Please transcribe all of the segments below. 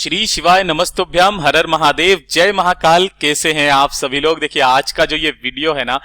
श्री शिवाय नमस्तुभ्यम, हर हर महादेव, जय महाकाल। कैसे हैं आप सभी लोग। देखिए आज का जो ये वीडियो है ना,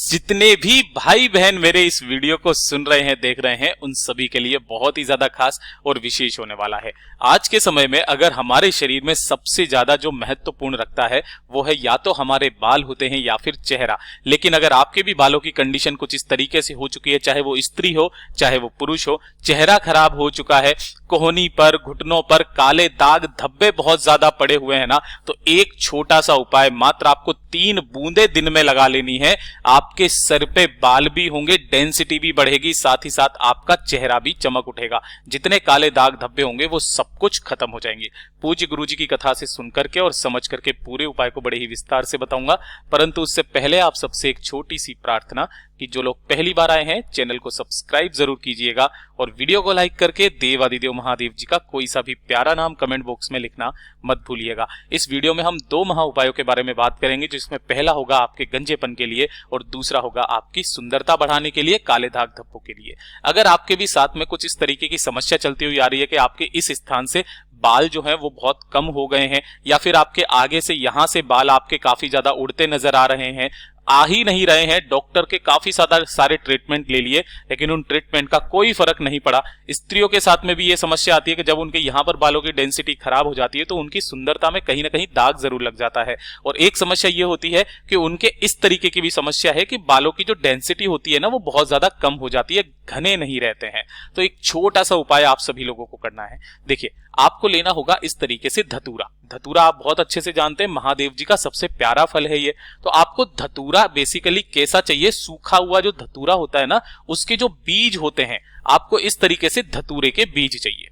जितने भी भाई बहन मेरे इस वीडियो को सुन रहे हैं, देख रहे हैं, उन सभी के लिए बहुत ही ज्यादा खास और विशेष होने वाला है। आज के समय में अगर हमारे शरीर में सबसे ज्यादा जो महत्वपूर्ण रखता है वो है या तो हमारे बाल होते हैं या फिर चेहरा। लेकिन अगर आपके भी बालों की कंडीशन कुछ इस तरीके से हो चुकी है, चाहे वो स्त्री हो चाहे वो पुरुष हो, चेहरा खराब हो चुका है, कोहनी पर, घुटनों पर काले दाग धब्बे बहुत ज्यादा पड़े हुए हैं ना, तो एक छोटा सा उपाय, मात्र आपको 3 बूंदे दिन में लगा लेनी है। आपके सर पे बाल भी होंगे, डेंसिटी भी बढ़ेगी, साथ ही साथ आपका चेहरा भी चमक उठेगा। जितने काले दाग धब्बे होंगे वो सब कुछ खत्म हो जाएंगे। पूज्य गुरुजी की कथा से सुन करके और समझ करके पूरे उपाय को बड़े ही विस्तार से बताऊंगा, परंतु उससे पहले आप सबसे एक छोटी सी प्रार्थना कि जो लोग पहली बार आए हैं चैनल को सब्सक्राइब जरूर कीजिएगा और वीडियो को लाइक करके देवादिदेव महादेव जी का कोई सा भी प्यारा नाम कमेंट बॉक्स में लिखना मत भूलिएगा। इस वीडियो में हम 2 महा उपायों के बारे में बात करेंगे, जिसमें पहला होगा आपके गंजेपन के लिए और दूसरा होगा आपकी सुंदरता बढ़ाने के लिए, काले दाग धब्बों के लिए। अगर आपके भी साथ में कुछ इस तरीके की समस्या चलती हुई आ रही है कि आपके इस स्थान से बाल जो हैं वो बहुत कम हो गए हैं, या फिर आपके आगे से यहां से बाल आपके काफी ज्यादा उड़ते नजर आ रहे हैं, आ ही नहीं रहे हैं, डॉक्टर के काफी सारे ट्रीटमेंट ले लिए लेकिन उन ट्रीटमेंट का कोई फर्क नहीं पड़ा। स्त्रियों के साथ में भी ये समस्या आती है कि जब उनके यहाँ पर बालों की डेंसिटी खराब हो जाती है तो उनकी सुंदरता में कहीं ना कहीं दाग जरूर लग जाता है। और एक समस्या ये होती है कि उनके इस तरीके की भी समस्या है कि बालों की जो डेंसिटी होती है ना वो बहुत ज्यादा कम हो जाती है, घने नहीं रहते हैं। तो एक छोटा सा उपाय आप सभी लोगों को करना है। देखिए आपको लेना होगा इस तरीके से धतूरा। धतूरा आप बहुत अच्छे से जानते हैं, महादेव जी का सबसे प्यारा फल है ये। तो आपको धतूरा बेसिकली कैसा चाहिए, सूखा हुआ जो धतूरा होता है ना, उसके जो बीज होते हैं, आपको इस तरीके से धतूरे के बीज चाहिए।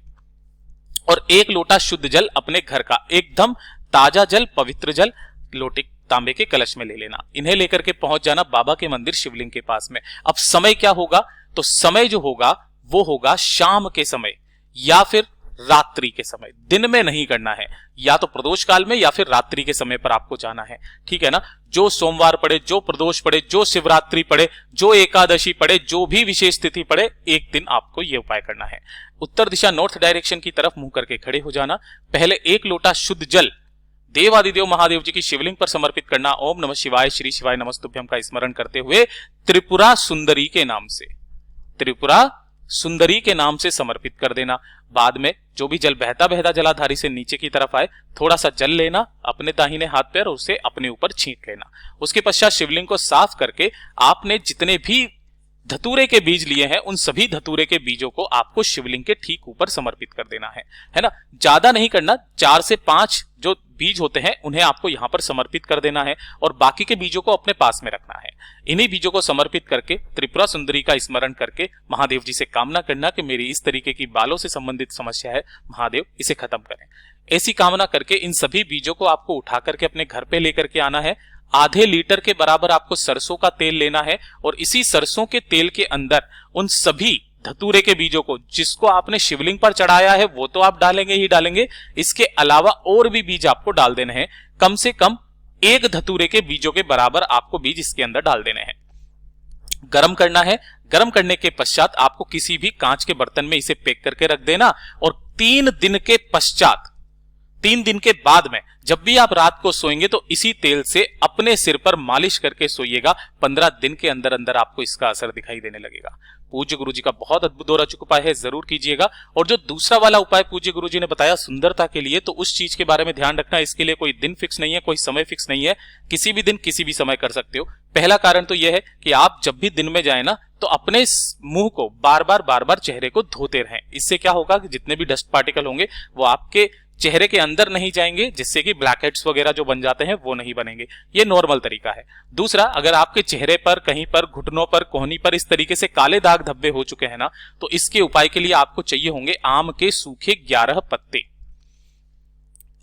और 1 लोटा शुद्ध जल अपने घर का, एकदम ताजा जल, पवित्र जल, लोटे तांबे के कलश में ले लेना। इन्हें लेकर के पहुंच जाना बाबा के मंदिर शिवलिंग के पास में। अब समय क्या होगा, तो समय जो होगा वो होगा शाम के समय या फिर रात्रि के समय। दिन में नहीं करना है, या तो प्रदोष काल में या फिर रात्रि के समय पर आपको जाना है, ठीक है ना। जो सोमवार पड़े, जो प्रदोष पड़े, जो शिवरात्रि पड़े, जो एकादशी पड़े, जो भी विशेष तिथि पड़े, एक दिन आपको यह उपाय करना है। उत्तर दिशा नॉर्थ डायरेक्शन की तरफ मुंह करके खड़े हो जाना। पहले 1 लोटा शुद्ध जल देवादिदेव महादेव जी की शिवलिंग पर समर्पित करना। ओम नमः शिवाय, श्री शिवाय नमस्तुभ्यम का स्मरण करते हुए त्रिपुरा सुंदरी के नाम से, त्रिपुरा सुंदरी के नाम से समर्पित कर देना। बाद में जो भी जल बहता बहता जलाधारी से नीचे की तरफ आए, थोड़ा सा जल लेना अपने दाहिने हाथ पर और उसे अपने ऊपर छींट लेना। उसके पश्चात शिवलिंग को साफ करके आपने जितने भी धतूरे के बीज लिए हैं उन सभी धतूरे के बीजों को आपको शिवलिंग के ठीक ऊपर समर्पित कर देना है ना। ज्यादा नहीं करना, 4 से 5 जो बीज होते हैं उन्हें आपको यहां पर समर्पित कर देना है और बाकी के बीजों को अपने पास में रखना है। इन्हीं बीजों को समर्पित करके त्रिपुरा सुंदरी का स्मरण करके महादेव जी से कामना करना कि मेरी इस तरीके की बालों से संबंधित समस्या है, महादेव इसे खत्म करें। ऐसी कामना करके इन सभी बीजों को आपको उठा करके अपने घर पे लेकर के आना है। आधे लीटर के बराबर आपको सरसों का तेल लेना है और इसी सरसों के तेल के अंदर उन सभी धतूरे के बीजों को, जिसको आपने शिवलिंग पर चढ़ाया है वो तो आप डालेंगे ही डालेंगे, इसके अलावा और भी बीज आपको डाल देने हैं। कम से कम 1 धतूरे के बीजों के बराबर आपको बीज इसके अंदर डाल देने हैं। गरम करना है। गरम करने के पश्चात आपको किसी भी कांच के बर्तन में इसे पैक करके रख देना और 3 दिन के पश्चात, 3 दिन के बाद में जब भी आप रात को सोएंगे तो इसी तेल से अपने सिर पर मालिश करके सोइएगा। 15 दिन के अंदर अंदर आपको इसका असर दिखाई देने लगेगा। पूज्य गुरुजी का बहुत अद्भुत और अचूक उपाय है, जरूर कीजिएगा। और जो दूसरा वाला उपाय पूज्य गुरुजी ने बताया सुंदरता के लिए, तो उस चीज के बारे में ध्यान रखना। इसके लिए कोई दिन फिक्स नहीं है, कोई समय फिक्स नहीं है, किसी भी दिन किसी भी समय कर सकते हो। पहला कारण तो यह है कि आप जब भी दिन में जाए ना तो अपने मुंह को बार बार चेहरे को धोते रहें। इससे क्या होगा कि जितने भी डस्ट पार्टिकल होंगे वो आपके चेहरे के अंदर नहीं जाएंगे, जिससे कि ब्लैक हेड्स वगैरह जो बन जाते हैं वो नहीं बनेंगे। ये नॉर्मल तरीका है। दूसरा, अगर आपके चेहरे पर, कहीं पर, घुटनों पर, कोहनी पर इस तरीके से काले दाग धब्बे हो चुके हैं ना, तो इसके उपाय के लिए आपको चाहिए होंगे आम के सूखे 11 पत्ते।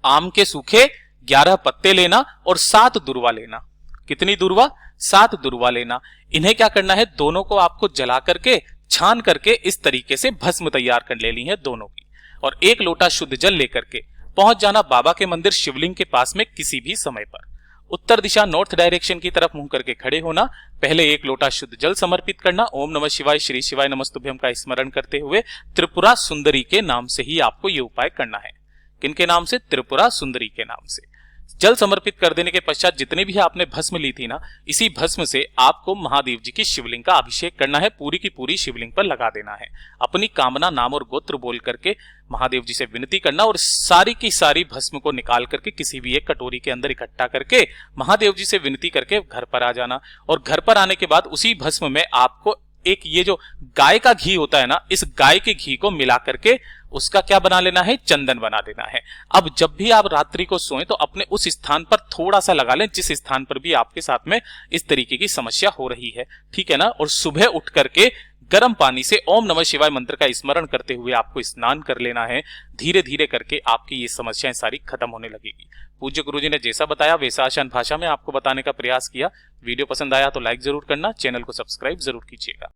आम के सूखे 11 पत्ते लेना और 7 दुर्वा लेना। कितनी दुर्वा? 7 दुर्वा लेना। इन्हें क्या करना है, दोनों को आपको जला करके, छान करके इस तरीके से भस्म तैयार कर लेनी है दोनों की। और 1 लोटा शुद्ध जल लेकर के पहुंच जाना बाबा के मंदिर शिवलिंग के पास में किसी भी समय पर। उत्तर दिशा नॉर्थ डायरेक्शन की तरफ मुंह करके खड़े होना। पहले 1 लोटा शुद्ध जल समर्पित करना। ओम नमः शिवाय, श्री शिवाय नमस्तुभ्यम का स्मरण करते हुए त्रिपुरा सुंदरी के नाम से ही आपको ये उपाय करना है। किनके नाम से? त्रिपुरा सुंदरी के नाम से। जल समर्पित कर देने के पश्चात जितने भी आपने भस्म ली थी ना, इसी भस्म से आपको महादेव जी की शिवलिंग का अभिषेक करना है, पूरी की पूरी शिवलिंग पर लगा देना है। अपनी कामना, नाम और गोत्र बोल करके महादेव जी से विनती करना और सारी की सारी भस्म को निकाल करके किसी भी एक कटोरी के अंदर इकट्ठा करके महादेव जी से विनती करके घर पर आ जाना। और घर पर आने के बाद उसी भस्म में आपको एक ये जो गाय का घी होता है ना, इस गाय के घी को मिला करके उसका क्या बना लेना है? चंदन बना देना है। अब जब भी आप रात्रि को सोएं तो अपने उस स्थान पर थोड़ा सा लगा लें जिस स्थान पर भी आपके साथ में इस तरीके की समस्या हो रही है, ठीक है ना। और सुबह उठ करके गर्म पानी से ओम नमः शिवाय मंत्र का स्मरण करते हुए आपको स्नान कर लेना है। धीरे धीरे करके आपकी ये समस्याएं सारी खत्म होने लगेगी। पूज्य गुरुजी ने जैसा बताया वैसा आसान भाषा में आपको बताने का प्रयास किया। वीडियो पसंद आया तो लाइक जरूर करना, चैनल को सब्सक्राइब जरूर कीजिएगा।